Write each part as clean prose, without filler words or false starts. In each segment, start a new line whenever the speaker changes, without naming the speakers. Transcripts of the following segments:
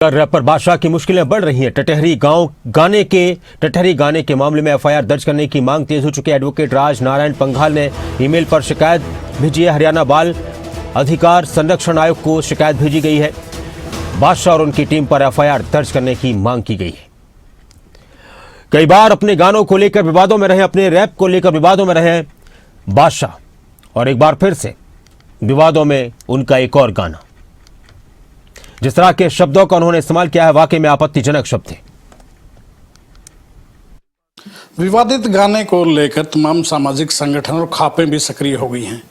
Wrapper बादशाह की मुश्किलें बढ़ रही हैं। टटहरी गाने के मामले में एफआईआर दर्ज करने की मांग तेज हो चुकी है। एडवोकेट राज नारायण पंघाल ने ईमेल पर शिकायत भेजी है। हरियाणा बाल अधिकार संरक्षण आयोग को शिकायत भेजी गई है। बादशाह और उनकी टीम पर एफआईआर दर्ज करने की मांग की गई है। कई बार अपने गानों को लेकर विवादों में रहे, अपने रैप को लेकर विवादों में रहे बादशाह, और एक बार फिर से विवादों में उनका एक और गाना। जिस तरह के शब्दों का उन्होंने इस्तेमाल किया है, वाकई में आपत्तिजनक शब्द थे।
विवादित गाने को लेकर तमाम सामाजिक संगठन और खापें भी सक्रिय हो गई हैं।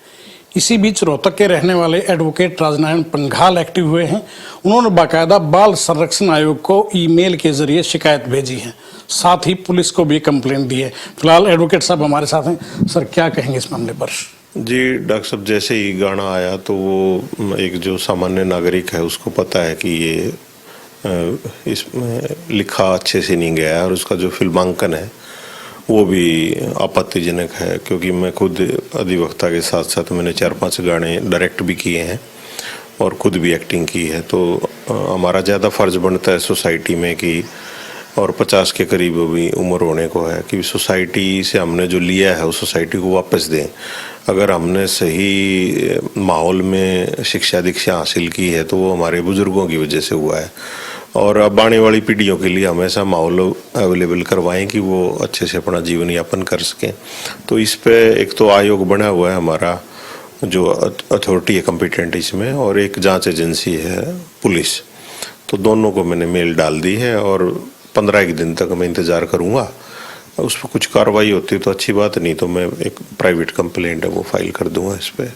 इसी बीच रोहतक के रहने वाले एडवोकेट राजनारायण पंघाल एक्टिव हुए हैं। उन्होंने बाकायदा बाल संरक्षण आयोग को ईमेल के जरिए शिकायत भेजी है, साथ ही पुलिस को भी कंप्लेंट दी है। फिलहाल एडवोकेट साहब हमारे साथ हैं। सर, क्या कहेंगे इस मामले पर?
जी डॉक्टर साहब, जैसे ही गाना आया तो वो एक जो सामान्य नागरिक है उसको पता है कि ये इसमें लिखा अच्छे से नहीं गया है, और उसका जो फिल्मांकन है वो भी आपत्तिजनक है। क्योंकि मैं खुद अधिवक्ता के साथ साथ मैंने 4-5 गाने डायरेक्ट भी किए हैं और खुद भी एक्टिंग की है। तो हमारा ज़्यादा फर्ज बनता है सोसाइटी में कि, और 50 के करीब भी उम्र होने को है, कि सोसाइटी से हमने जो लिया है उस सोसाइटी को वापस दें। अगर हमने सही माहौल में शिक्षा दीक्षा हासिल की है तो वो हमारे बुजुर्गों की वजह से हुआ है, और अब आने वाली पीढ़ियों के लिए हमेशा माहौल अवेलेबल करवाएं कि वो अच्छे से अपना जीवन यापन कर सकें। तो इस पे एक तो आयोग बना हुआ है हमारा, जो अथॉरिटी है कॉम्पिटेंट इसमें, और एक जांच एजेंसी है पुलिस। तो दोनों को मैंने मेल डाल दी है और 15 दिन तक मैं इंतज़ार करूँगा। उस पर कुछ कार्रवाई होती है तो अच्छी बात, नहीं तो मैं एक प्राइवेट कंप्लेंट है वो फाइल कर दूंगा इस पर।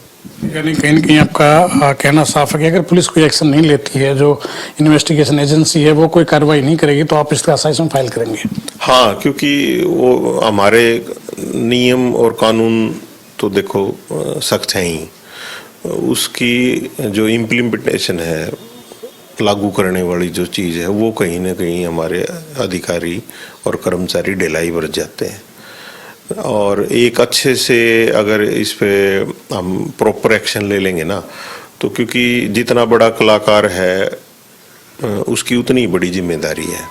यानी कहीं न कहीं आपका कहना साफ है कि अगर पुलिस कोई एक्शन नहीं लेती है, जो इन्वेस्टिगेशन एजेंसी है वो कोई कार्रवाई नहीं करेगी, तो आप इसका एसआईएम फाइल करेंगे?
हाँ, क्योंकि वो हमारे नियम और कानून तो देखो सख्त हैं ही, उसकी जो इम्प्लीमेंटेशन है, लागू करने वाली जो चीज़ है, वो कहीं ना कहीं हमारे अधिकारी और कर्मचारी ढिलाई बरत जाते हैं। और एक अच्छे से अगर इस पे हम प्रॉपर एक्शन ले लेंगे ना, तो क्योंकि जितना बड़ा कलाकार है उसकी उतनी बड़ी जिम्मेदारी है।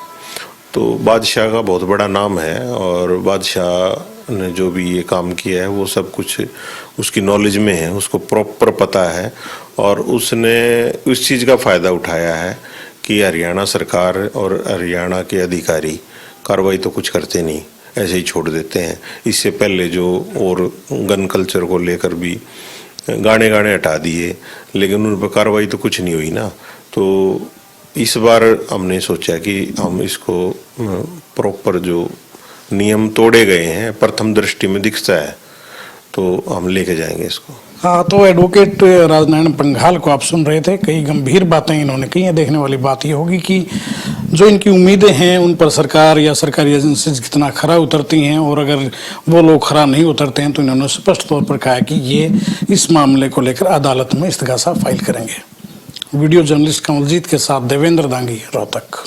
तो बादशाह का बहुत बड़ा नाम है, और बादशाह ने जो भी ये काम किया है वो सब कुछ उसकी नॉलेज में है, उसको प्रॉपर पता है, और उसने उस चीज़ का फ़ायदा उठाया है कि हरियाणा सरकार और हरियाणा के अधिकारी कार्रवाई तो कुछ करते नहीं, ऐसे ही छोड़ देते हैं। इससे पहले जो और गन कल्चर को लेकर भी गाने हटा दिए, लेकिन उन पर कार्रवाई तो कुछ नहीं हुई ना। तो इस बार हमने सोचा कि हम इसको प्रॉपर जो नियम तोड़े गए हैं प्रथम दृष्टि में दिखता है, तो हम लेके जाएंगे इसको।
हाँ, तो एडवोकेट राजनारायण पंघाल को आप सुन रहे थे। कई गंभीर बातें इन्होंने कही हैं। देखने वाली बात ये होगी कि जो इनकी उम्मीदें हैं उन पर सरकार या सरकारी एजेंसीज कितना खरा उतरती हैं, और अगर वो लोग खरा नहीं उतरते हैं तो इन्होंने स्पष्ट तौर पर कहा कि ये इस मामले को लेकर अदालत में इस्तगासा फाइल करेंगे। वीडियो जर्नलिस्ट कमलजीत के साथ देवेंद्र दांगी, रोहतक।